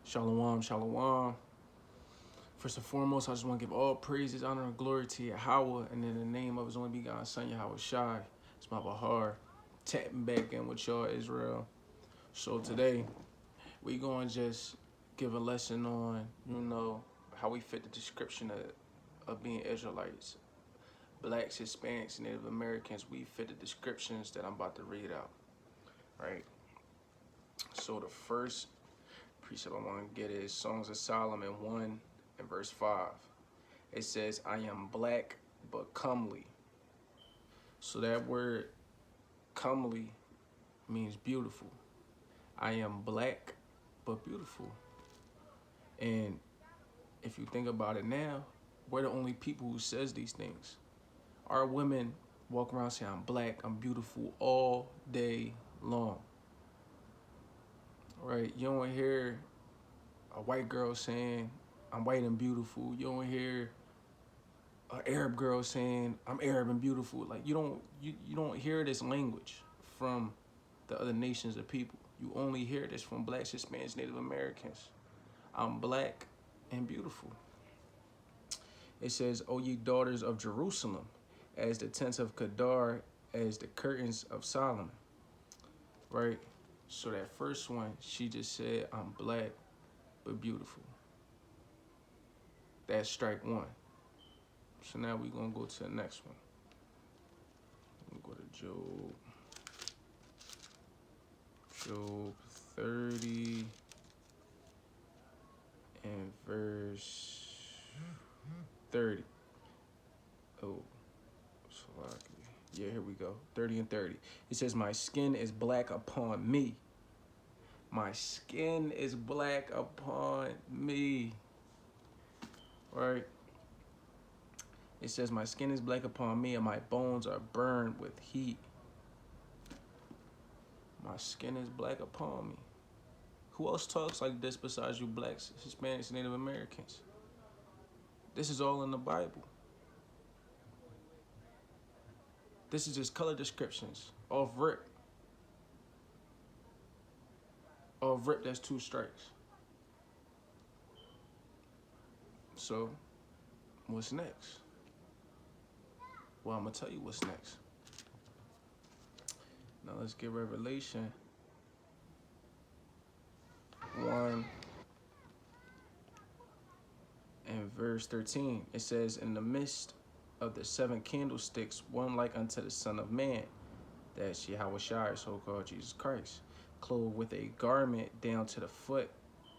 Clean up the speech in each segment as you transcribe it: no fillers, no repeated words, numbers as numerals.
Shalom, shalom. First and foremost, I just want to give all praises, honor, and glory to Yahweh, and in the name of His only begotten Son, Yahweh Shai. It's my Bahar, tapping back in with y'all, Israel. So today, we going to just give a lesson on, how we fit the description of being Israelites. Blacks, Hispanics, Native Americans, we fit the descriptions that I'm about to read out, right? So the first precept I want to get is Songs of Solomon 1 and verse 5. It says, I am black but comely. So that word comely means beautiful. I am black but beautiful. And if you think about it now, we're the only people who says these things. Our women walk around saying, I'm black, I'm beautiful all day long. Right? You don't hear a white girl saying, I'm white and beautiful. You don't hear an Arab girl saying, I'm Arab and beautiful. Like you don't hear this language from the other nations of people. You only hear this from blacks, Hispanics, Native Americans. I'm black and beautiful. It says, O ye daughters of Jerusalem, as the tents of Kedar, as the curtains of Solomon. Right? So that first one, she just said, I'm black but beautiful. That's strike one. So now we're going to go to the next one. We'll go to Job 30 and verse 30. Oh, yeah, here we go. 30 and 30. It says, my skin is black upon me. My skin is black upon me. Right? It says, my skin is black upon me and my bones are burned with heat. My skin is black upon me. Who else talks like this besides you blacks, Hispanics, Native Americans? This is all in the Bible. This is just color descriptions. Off rip, that's 2 strikes. So, what's next? Well, I'm going to tell you what's next. Now let's get Revelation 1 and verse 13. It says, in the midst of the 7 candlesticks, one like unto the Son of Man, that's Yahweh Shai, so-called Jesus Christ, clothed with a garment down to the foot,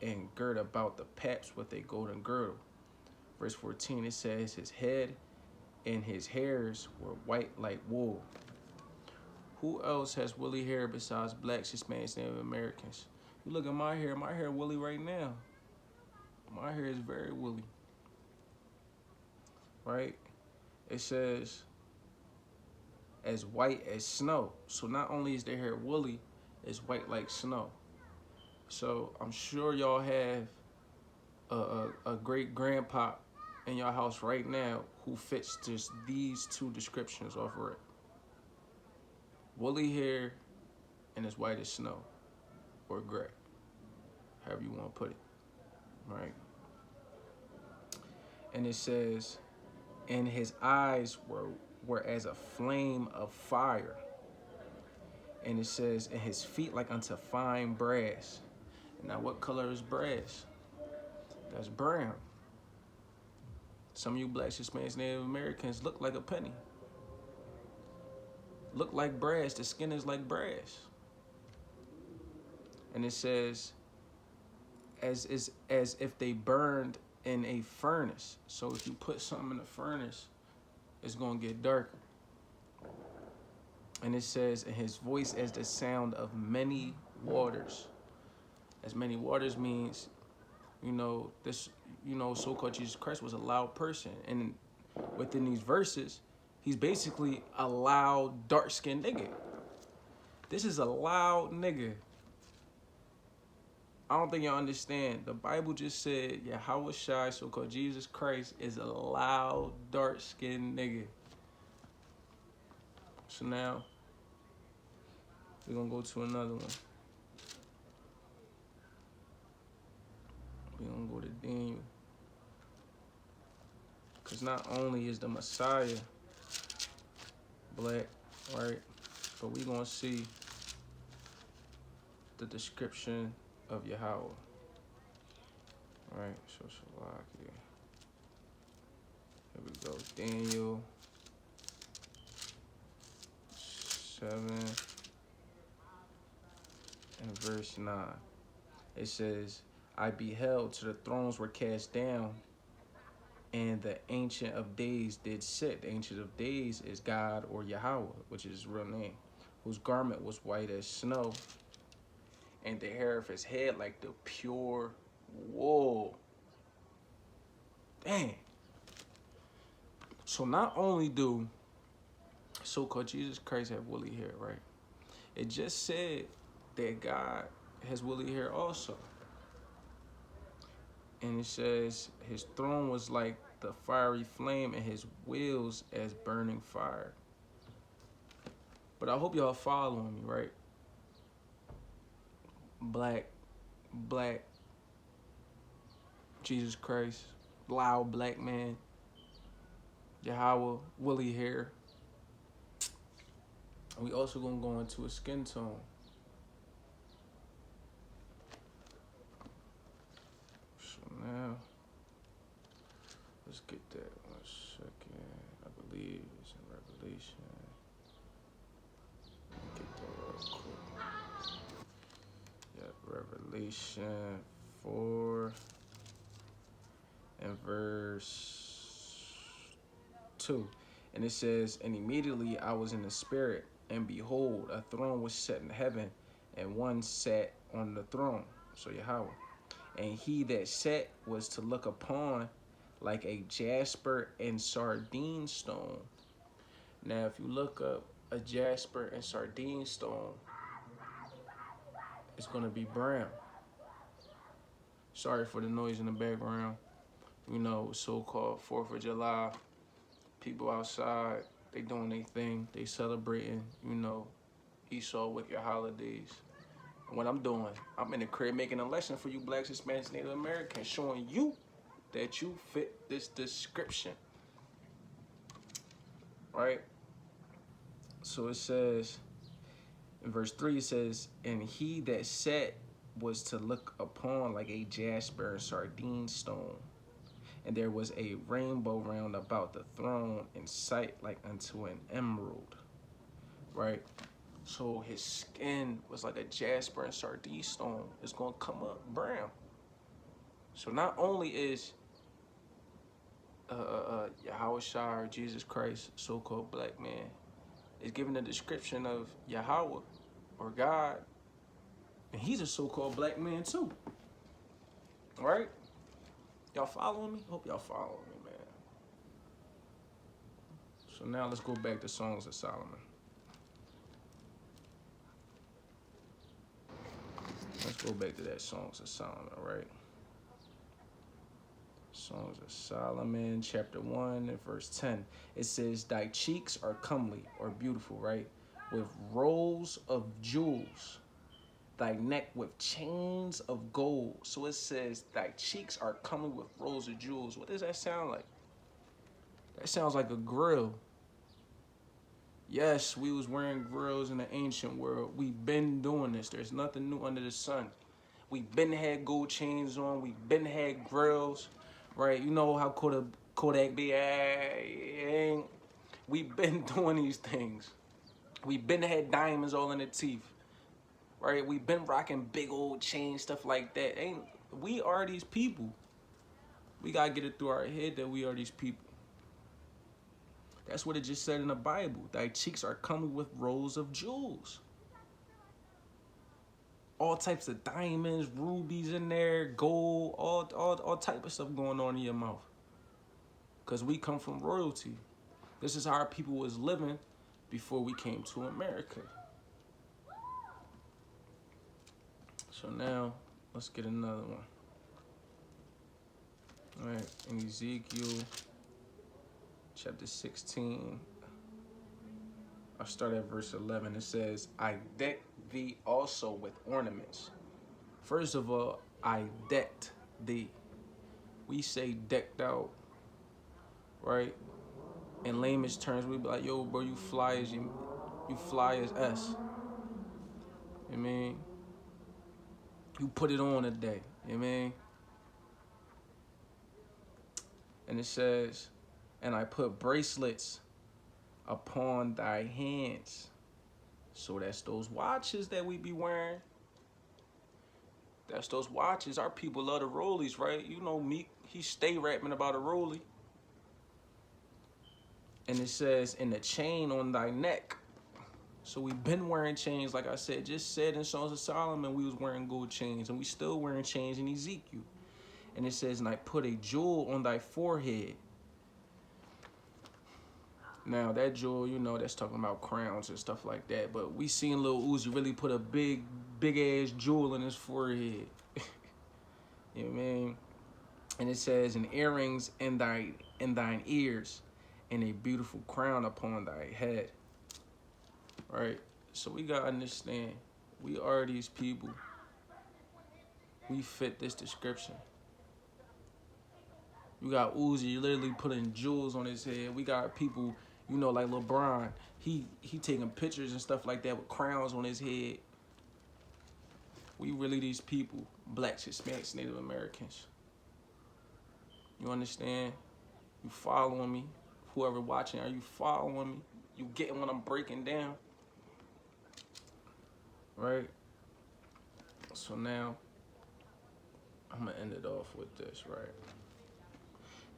and girt about the paps with a golden girdle. Verse 14, it says, his head and his hairs were white like wool. Who else has woolly hair besides blacks, Hispanics, Native Americans? You look at my hair woolly right now. My hair is very woolly. Right? It says, as white as snow. So not only is their hair woolly, it's white like snow. So I'm sure y'all have a great grandpa in your house right now who fits just these 2 descriptions off of it. Woolly hair and as white as snow, or gray, however you want to put it, right? And it says, and his eyes were as a flame of fire. And it says, and his feet like unto fine brass. Now what color is brass? That's brown. Some of you blacks, Hispanics, Native Americans look like a penny. Look like brass. The skin is like brass. And it says, as if they burned in a furnace. So if you put something in a furnace, it's going to get darker. And it says, and his voice as the sound of many waters. As many waters means, so-called Jesus Christ was a loud person. And within these verses, he's basically a loud, dark-skinned nigga. This is a loud nigga. I don't think y'all understand. The Bible just said, Yahweh Shai, so-called Jesus Christ, is a loud, dark-skinned nigga. So now, we're going to go to another one. We're going to go to Daniel. Because not only is the Messiah black, right? But we're going to see the description of Yahweh. Right? So, Salakia. Here we go. Daniel 7 and verse 9. It says, I beheld till the thrones were cast down, and the Ancient of Days did sit. The Ancient of Days is God or Yahweh, which is his real name, whose garment was white as snow, and the hair of his head like the pure wool. Dang. So not only do so-called Jesus Christ have woolly hair, right? It just said that God has woolly hair also. And it says his throne was like the fiery flame and his wheels as burning fire. But I hope y'all following me, right? Black, Jesus Christ, loud black man, Yahweh, woolly hair. And we also gonna go into a skin tone. So now, let's get that 1 second. I believe it's in Revelation. Get that real quick. Yeah, Revelation 4 and verse 2. And it says, and immediately I was in the spirit, and behold, a throne was set in heaven, and one sat on the throne, so Yahweh. And he that sat was to look upon like a jasper and sardine stone. Now, if you look up a jasper and sardine stone, it's going to be brown. Sorry for the noise in the background. You know, so-called 4th of July. People outside, they doing their thing. They celebrating, you know, Esau with your holidays. And what I'm doing, I'm in the crib making a lesson for you blacks, Hispanics, Native Americans, showing you that you fit this description. Right? So it says, in verse 3, it says, and he that sat was to look upon like a jasper and sardine stone. And there was a rainbow round about the throne in sight like unto an emerald. Right? So his skin was like a jasper and sardine stone. It's going to come up brown. So not only is Yahweh Shai, Jesus Christ, so-called black man, is given a description of Yahweh or God, and he's a so-called black man too. Right? Y'all following me? Hope y'all following me, man. So now let's go back to Songs of Solomon. Let's go back to that Songs of Solomon, right? Songs of Solomon, chapter 1 and verse 10. It says, thy cheeks are comely or beautiful, right? With rows of jewels. Thy neck with chains of gold. So it says, thy cheeks are comely with rows of jewels. What does that sound like? That sounds like a grill. Yes, we was wearing grills in the ancient world. We've been doing this. There's nothing new under the sun. We've been had gold chains on. We've been had grills, right? You know how Kodak be. We've been doing these things. We've been had diamonds all in the teeth, right? We've been rocking big old chains, stuff like that. We are these people. We gotta get it through our head that we are these people. That's what it just said in the Bible. Thy cheeks are comely with rows of jewels. All types of diamonds, rubies in there, gold, all type of stuff going on in your mouth. Because we come from royalty. This is how our people was living before we came to America. So now, let's get another one. All right, in Ezekiel chapter 16, I'll start at verse 11. It says, I decked thee also with ornaments. First of all, I decked thee. we say decked out, right? In layman's terms, we be like, yo, bro, you fly as S. You know what I mean? You put it on a day. You know what I mean? And it says, and I put bracelets upon thy hands. So that's those watches that we be wearing. That's those watches. Our people love the rollies, right? You know Meek, he stay rapping about a rollie. And it says, in the chain on thy neck. So we been wearing chains, like I said. Just said in Songs of Solomon, we was wearing gold chains. And we still wearing chains in Ezekiel. And it says, and I put a jewel on thy forehead. Now, that jewel, you know, that's talking about crowns and stuff like that. But we seen Lil Uzi really put a big-ass jewel in his forehead. You know what I mean? And it says, and earrings in thine ears, and a beautiful crown upon thy head. Right? So we got to understand, we are these people. We fit this description. You got Uzi literally putting jewels on his head. We got people, you know, like LeBron. He taking pictures and stuff like that with crowns on his head. We really these people, blacks, Hispanics, Native Americans. You understand? You following me? Whoever watching, are you following me? You getting what I'm breaking down? Right? So now, I'm gonna end it off with this, right?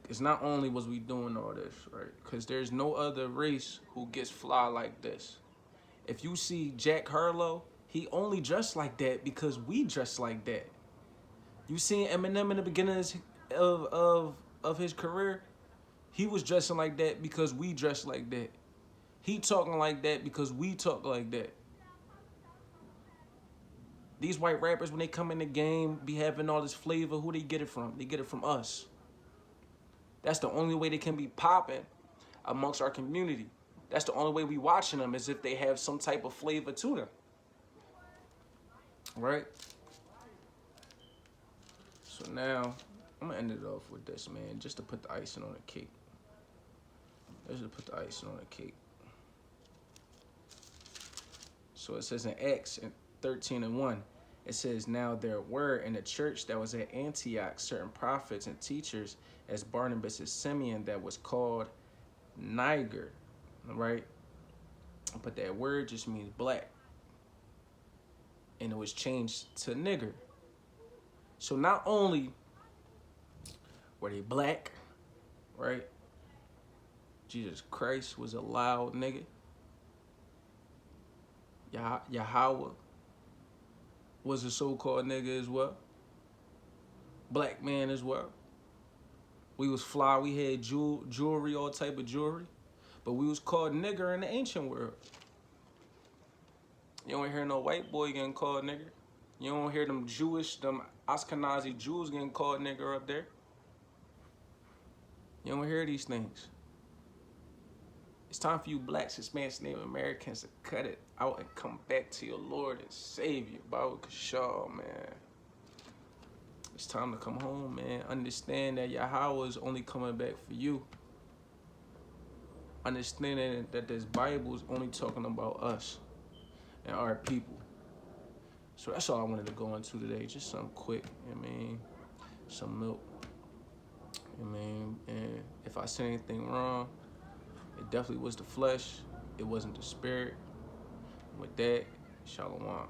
Because not only was we doing all this, right? Because there's no other race who gets fly like this. If you see Jack Harlow, he only dressed like that because we dress like that. You seen Eminem in the beginning of his career? He was dressing like that because we dress like that. He talking like that because we talk like that. These white rappers, when they come in the game, be having all this flavor, who they get it from? They get it from us. That's the only way they can be popping amongst our community. That's the only way we watching them, is if they have some type of flavor to them. Right? So now, I'm gonna end it off with this, man, just to put the icing on the cake. Let's just put the icing on the cake. So it says in Acts 13:1, it says, now there were in the church that was at Antioch certain prophets and teachers, as Barnabas and Simeon, that was called Niger, right? But that word just means black. And it was changed to nigger. So not only were they black, right? Jesus Christ was a loud nigga. Yahweh was a so-called nigga as well. Black man as well. We was fly, we had jewelry, all type of jewelry. But we was called nigger in the ancient world. You don't hear no white boy getting called nigger. You don't hear them Ashkenazi Jews getting called nigger up there. You don't hear these things. It's time for you blacks, Hispanics, Native Americans to cut it out and come back to your Lord and Savior, Baba Kashaw, man. It's time to come home, man. Understand that Yahweh is only coming back for you. Understanding that this Bible is only talking about us and our people. So that's all I wanted to go into today. Just something quick, you know what I mean? Some milk. You know what I mean? And if I said anything wrong, it definitely was the flesh. It wasn't the spirit. With that, shalom.